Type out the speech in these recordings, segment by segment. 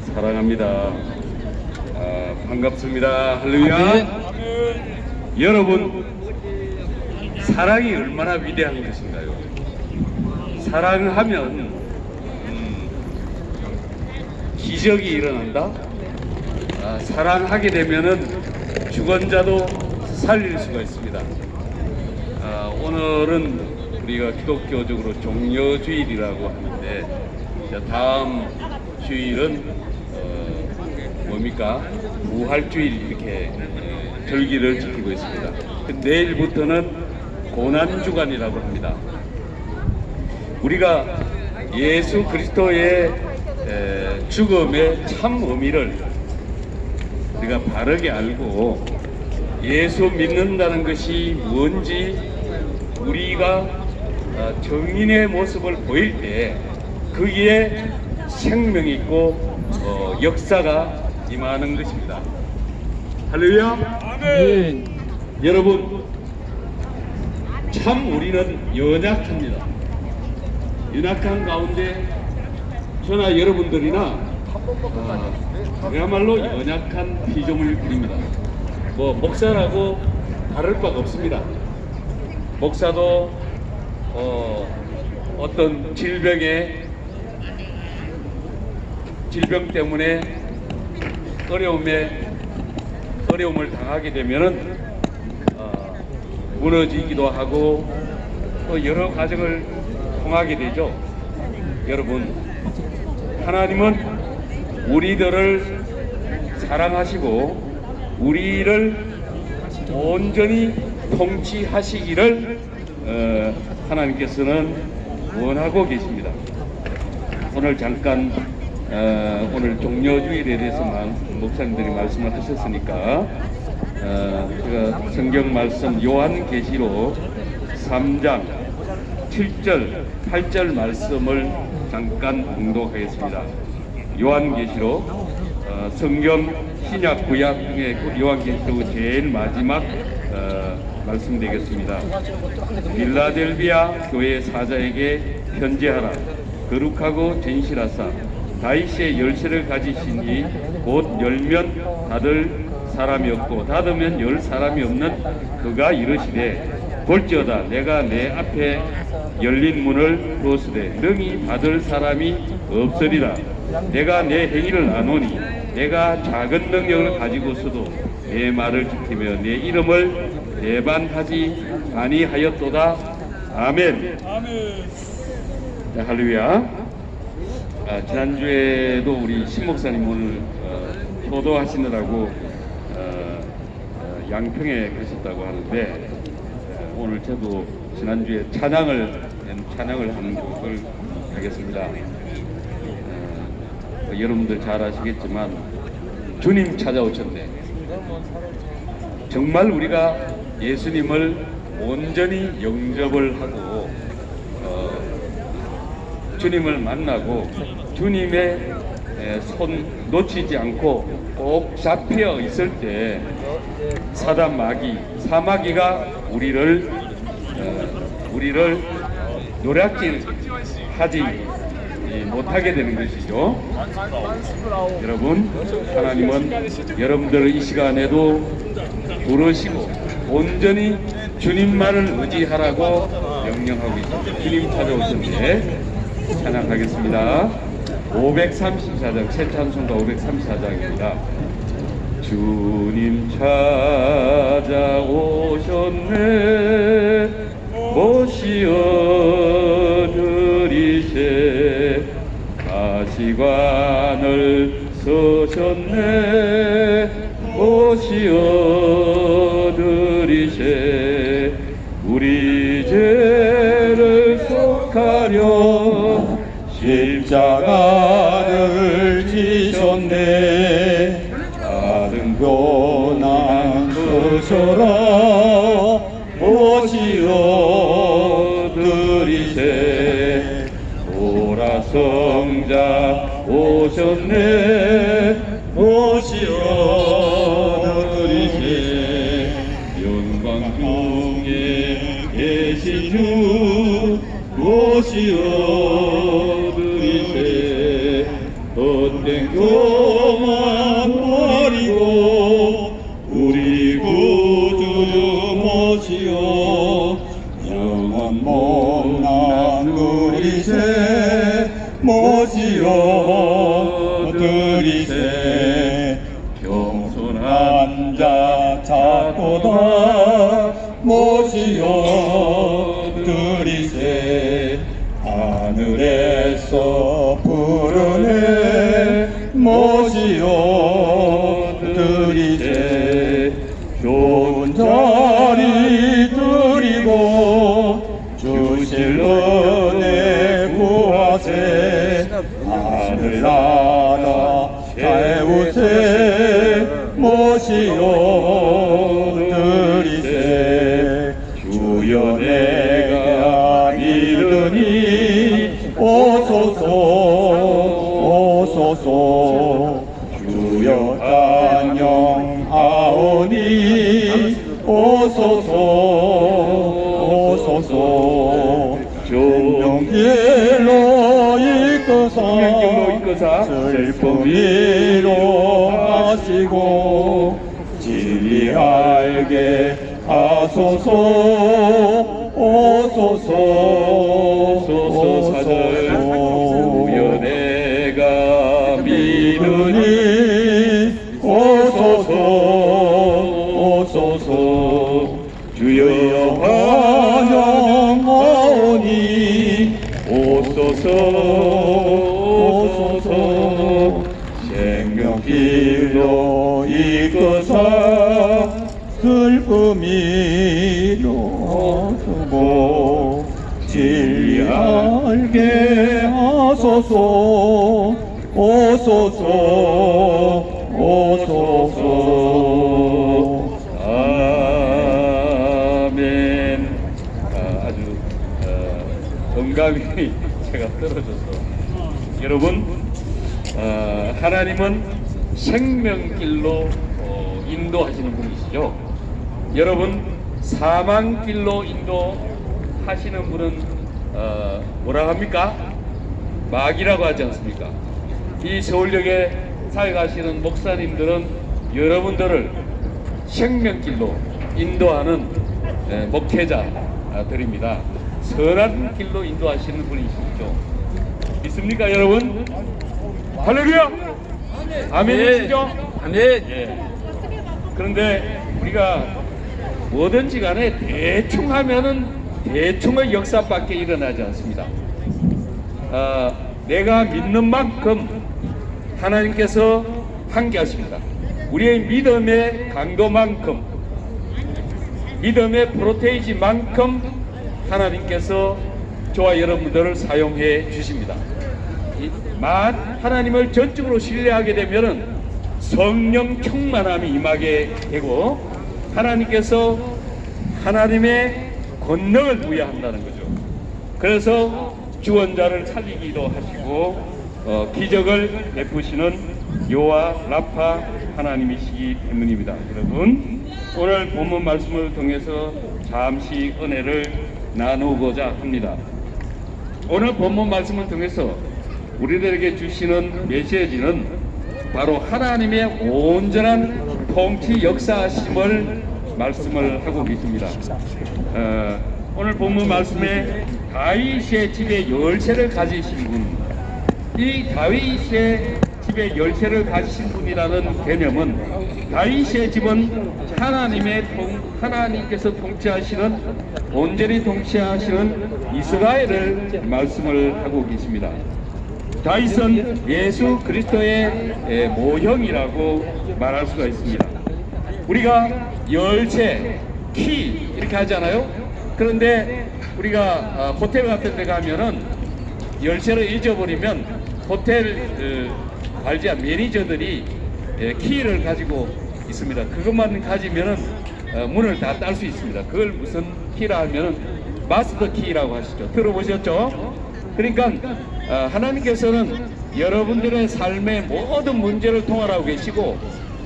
사랑합니다. 반갑습니다. 할렐루야. 여러분, 사랑이 얼마나 위대한 것인가요? 사랑하면 기적이 일어난다. 사랑하게 되면은 죽은 자도 살릴 수가 있습니다. 오늘은 우리가 기독교적으로 종려주일이라고 하는데, 다음 주일은 뭡니까? 부활주일 이렇게 절기를 지키고 있습니다. 내일부터는 고난주간이라고 합니다. 우리가 예수 그리스도의 죽음의 참 의미를 우리가 바르게 알고 예수 믿는다는 것이 뭔지 우리가 정인의 모습을 보일 때 거기에 생명이 있고 역사가 임하는 것입니다. 할렐루야. 아멘. 여러분, 참 우리는 연약합니다. 연약한 가운데 저나 여러분들이나 그야말로 연약한 피조물입니다. 목사라고 다를 바가 없습니다. 목사도 어떤 질병 때문에 어려움을 당하게 되면은 무너지기도 하고 또 여러 과정을 통하게 되죠. 여러분, 하나님은 우리들을 사랑하시고 우리를 온전히 통치하시기를 하나님께서는 원하고 계십니다. 오늘 잠깐 오늘 종려주일에 대해서 목사님들이 말씀을 하셨으니까 제가 성경 말씀 요한계시록 3장 7절 8절 말씀을 잠깐 봉독하겠습니다. 요한계시록 성경 신약 구약 중에 요한계시록 제일 마지막 말씀 되겠습니다. 빌라델비아 교회 사자에게 편지하라. 거룩하고 진실하사 다윗의 열쇠를 가지시니 곧 열면 닫을 사람이 없고 닫으면 열 사람이 없는 그가 이르시되 볼지어다 내가 내 앞에 열린 문을 두었으되 능히 닫을 사람이 없으리라. 내가 내 행위를 아노니 내가 작은 능력을 가지고서도 내 말을 지키며 내 이름을 배반하지 아니하였도다. 아멘. 자, 할렐루야. 지난주에도 우리 신목사님 오늘 효도하시느라고 양평에 계셨다고 하는데 오늘 저도 지난주에 찬양을 하는 것을 하겠습니다. 여러분들 잘 아시겠지만 주님 찾아오셨네. 정말 우리가 예수님을 온전히 영접을 하고 주님을 만나고 주님의 손 놓치지 않고 꼭 잡혀 있을 때 사단 사마귀가 우리를 노략질하지 못하게 되는 것이죠. 여러분, 하나님은 여러분들을 이 시간에도 부르시고 온전히 주님만을 의지하라고 명령하고 있습니다. 주님 찾아오셨네. 찬양하겠습니다. 534장 새 찬송가 534장입니다. 주님 찾아오셨네. 못이 얻으리세. 가시관을 서셨네. 못이 얻으리세. 우리 죄를 속하려 십자가를 지셨네. 다른 고난 그소라 못이 얻으리세. 보라 성자 오셨네. 못이 얻으리세. 영광 중에 계신 주 못이 얻으리세. 헛된 교만 버리고 우리 구주 모시오 영원 못난 우리세 모시오 드리세 겸손한 자 찾고다 모시오 드리세 하늘에서 부르네 모시오 드리세 좋은 자리 드리고 주실 은혜 구하세 하늘나라 세우세 모시오 드리세 주여 내가 믿으니 오소서 오소서 주여 찬양하오니 오소서 오소서 생명길로 이끄사 슬픔 위로하시고 진리 알게 하소서 오소서 오소서 주여 내가 믿으니 오소서 오소서 주여 환영하오니 오소서 오소서 생명길로 이끄사 슬픔 위로하시고 진리 알게 하소서 오소서 오소서 아멘. 아주 음감이 제가 떨어져서 여러분 하나님은 생명길로 인도하시는 분이시죠. 여러분 사망길로 인도하시는 분은 뭐라 합니까? 마귀라고 하지 않습니까? 이 서울역에 사역하시는 목사님들은 여러분들을 생명길로 인도하는 목회자들입니다. 선한 길로 인도하시는 분이시죠. 믿습니까 여러분? 할렐루야! 아멘이시죠? 아멘. 예. 그런데 우리가 뭐든지 간에 대충 하면은 대충의 역사밖에 일어나지 않습니다. 내가 믿는 만큼 하나님께서 함께하십니다. 우리의 믿음의 강도만큼, 믿음의 프로테이지만큼 하나님께서 저와 여러분들을 사용해 주십니다. 하나님을 전적으로 신뢰하게 되면은 성령 충만함이 임하게 되고 하나님께서 하나님의 권능을 부여한다는 거죠. 그래서 주원자를 살리기도 하시고 기적을 베푸시는 여호와 라파 하나님이시기 때문입니다. 여러분 오늘 본문 말씀을 통해서 잠시 은혜를 나누고자 합니다. 오늘 본문 말씀을 통해서 우리들에게 주시는 메시지는 바로 하나님의 온전한 통치 역사심을 말씀을 하고 계십니다. 오늘 본문 말씀에 다윗의 집에 열쇠를 가지신 분, 이 다윗의 집에 열쇠를 가지신 분이라는 개념은 다윗의 집은 하나님께서 통치하시는 온전히 통치하시는 이스라엘을 말씀을 하고 계십니다. 다윗은 예수 그리스도의 모형이라고 말할 수가 있습니다. 우리가 열쇠, 키 이렇게 하잖아요. 그런데 우리가 호텔 같은 데 가면은 열쇠를 잊어버리면 호텔 관리자 매니저들이 키를 가지고 있습니다. 그것만 가지면은 문을 다 딸 수 있습니다. 그걸 무슨 키라 하면은 마스터 키라고 하시죠. 들어보셨죠? 그러니까 하나님께서는 여러분들의 삶의 모든 문제를 통할하고 계시고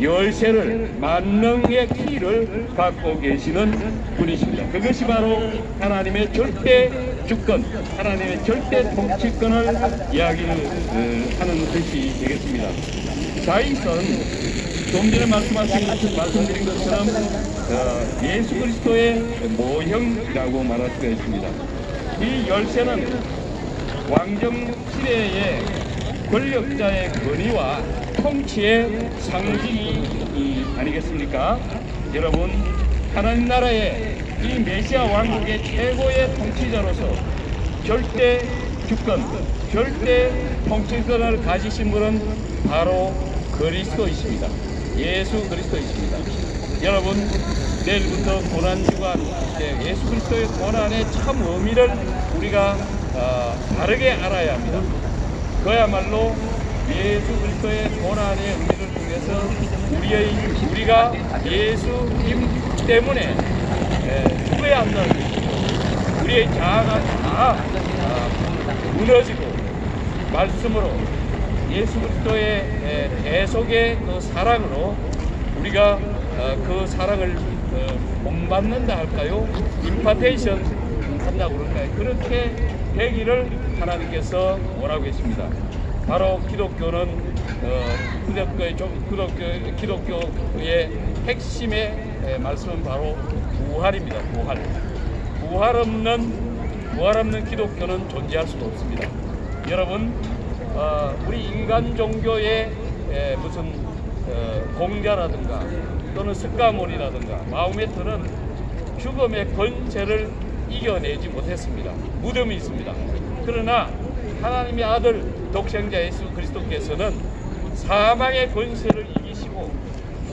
열쇠를 만능의 키를 갖고 계시는 분이십니다. 그것이 바로 하나님의 절대 주권, 하나님의 절대 통치권을 이야기를 하는 것이 되겠습니다. 자이선 좀 전에 말씀드린 것처럼 예수 그리스도의 모형이라고 말할 수가 있습니다. 이 열쇠는 왕정 시대의 권력자의 권위와 통치의 상징이 아니겠습니까? 여러분, 하나님 나라의 이 메시아 왕국의 최고의 통치자로서 절대 주권, 절대 통치권을 가지신 분은 바로 그리스도이십니다. 예수 그리스도이십니다. 여러분, 내일부터 고난주간, 예수 그리스도의 고난의 참 의미를 우리가 바르게 알아야 합니다. 그야말로 예수 그리스도의 고난의 의미를 통해서 우리가 예수님 때문에 죽어야 한다는 우리의 자아가 다 무너지고 말씀으로 예수 그리스도의 대속의 그 사랑으로 우리가 그 사랑을 본받는다 할까요? 임파테이션 한다고 그럴까요? 그렇게 되기를 하나님께서 원하고 계십니다. 바로 기독교는 기독교의 핵심의 말씀은 바로 부활입니다. 부활 없는 기독교는 존재할 수가 없습니다. 여러분, 우리 인간 종교의 무슨 공자라든가 또는 석가모니라든가 마호메트는 죽음의 권세를 이겨내지 못했습니다. 무덤이 있습니다. 그러나 하나님의 아들 독생자 예수 그리스도께서는 사망의 권세를 이기시고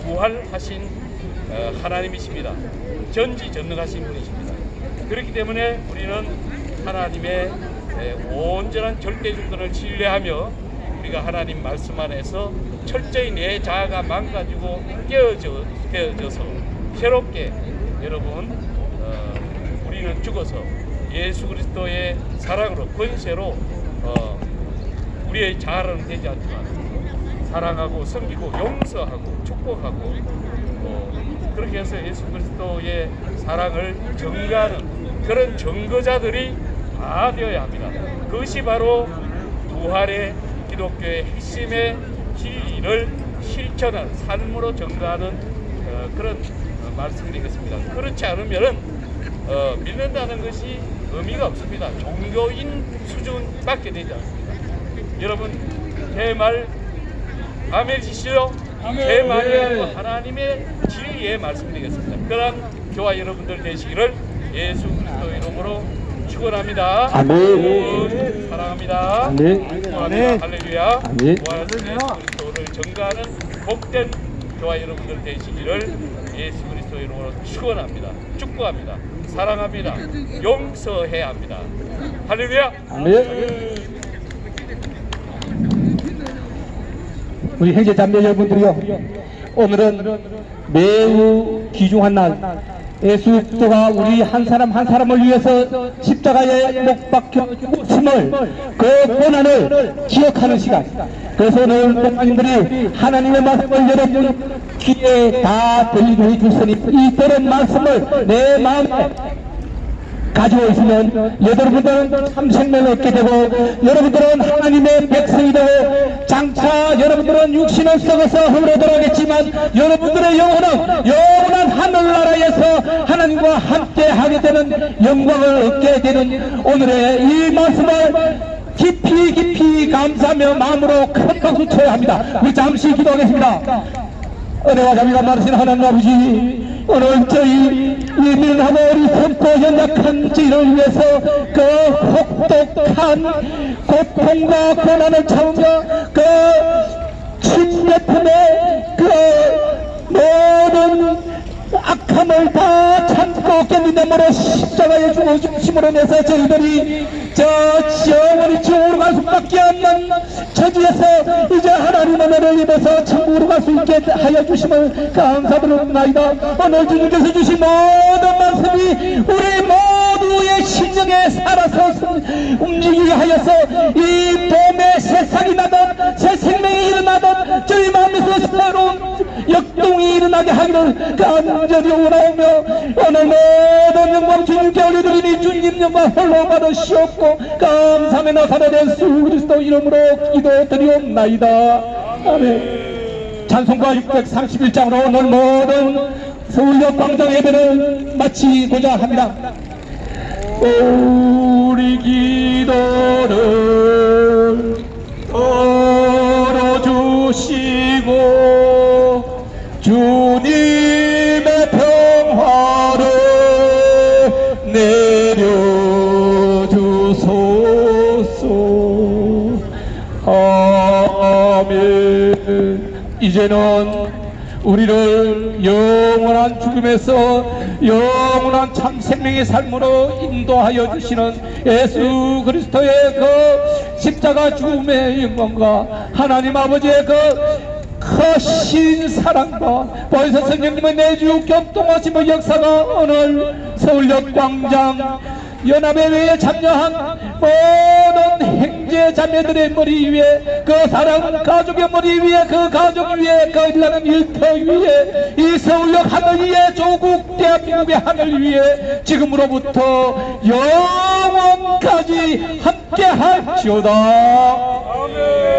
부활하신 하나님이십니다. 전지전능하신 분이십니다. 그렇기 때문에 우리는 하나님의 온전한 절대주권을 신뢰하며 우리가 하나님 말씀 안에서 철저히 내 자아가 망가지고 깨어져서 새롭게 여러분 우리는 죽어서 예수 그리스도의 사랑으로 권세로 우리의 자아는 되지 않지만 사랑하고 섬기고 용서하고 축복하고 그렇게 해서 예수 그리스도의 사랑을 증거하는 그런 증거자들이 다 되어야 합니다. 그것이 바로 부활의 기독교의 핵심의 진리를 실천하는 삶으로 증거하는 그런 말씀이 되겠습니다. 그렇지 않으면 믿는다는 것이 의미가 없습니다. 종교인 수준밖에 되지 않습니다. 여러분, 제 말 아멘이시죠? 제 말이 하나님의 진리의 말씀드리겠습니다. 그런 저와 여러분들 되시기를 예수 그리스도 이름으로 축원합니다. 아멘. 사랑합니다. 아멘. 축원합니다. 할렐루야. 아멘. 예수 그리스도를 증거하는 복된 저와 여러분들 되시기를 예수 그리스도 이름으로 축원합니다. 축복합니다. 사랑합니다. 용서해야 합니다. 할렐루야. 아멘. 우리 형제 자매 여러분들이요, 오늘은 매우 귀중한 날, 예수 그리스도가 우리 한 사람 한 사람을 위해서 십자가에 못 박혀 죽음을, 그 고난을 기억하는 시간. 그래서 오늘 목사님들이 하나님의 말씀을 여러분 귀에 다 들리게 해주시니 이 들은 말씀을 내 마음에 가지고 있으면 여러분들은 참 생명을 얻게 되고 여러분들은 하나님의 백성이 되고 장차 여러분들은 육신은 썩어서 흐르도록 하겠지만 여러분들의 영원한 하늘나라에서 하나님과 함께 하게 되는 영광을 얻게 되는 오늘의 이 말씀을 깊이 감사하며 마음으로 큰 박수 쳐야 합니다. 우리 잠시 기도하겠습니다. 은혜와 자비가 많으신 하나님 아버지, 오늘 저희 이민하고 우리 선포 연약한 저희를 위해서 그 혹독한 고통과 고난을 참으며 그 침뱉음의 그 모든 악함을 다 참고 견딘다므로 십자가에 죽으심으로 인해서 저희들이 영원히 지옥으로 갈 수밖에 없는 처지에서 이제 하나님의 은혜를 입어서 천국으로 갈 수 있게 하여 주심을 감사드립니다. 오늘 주님께서 주신 모든 말씀이 우리 모두의 심령에 살아서 움직이게 하여서 이 봄에 새싹이 나던 새 생명이 일어나던 저희 마음에서 새로운 역동이 일어나게 하기를 간절히 원하오며 오늘 모든 영광 주님께 올려드리니 주님 영광 홀로 받으시옵고 감사의 나사렛 예수 그리스도 이름으로 기도드리옵나이다. 아멘. 찬송가 631장으로 오늘 모든 서울역 광장 예배를 마치고자 합니다. 우리 기도를 들어주시고 주님의 평화를 내려주소서. 아멘. 이제는 우리를 영원한 죽음에서 영원한 참 생명의 삶으로 인도하여 주시는 예수 그리스도의 그 십자가 죽음의 영광과 하나님 아버지의 그 크신 사랑과 벌써 성령님의 내주 격동하심의 역사가 오늘 서울역 광장 연합회에 참여한 모든 형제 자매들의 머리 위에 그 사랑 가족의 머리 위에 그 가족 위에 그 일하는 일터 위에 이 서울역 하늘 위에 조국 대한민국의 하늘 위에 지금으로부터 영원까지 함께 할지어다. 아멘.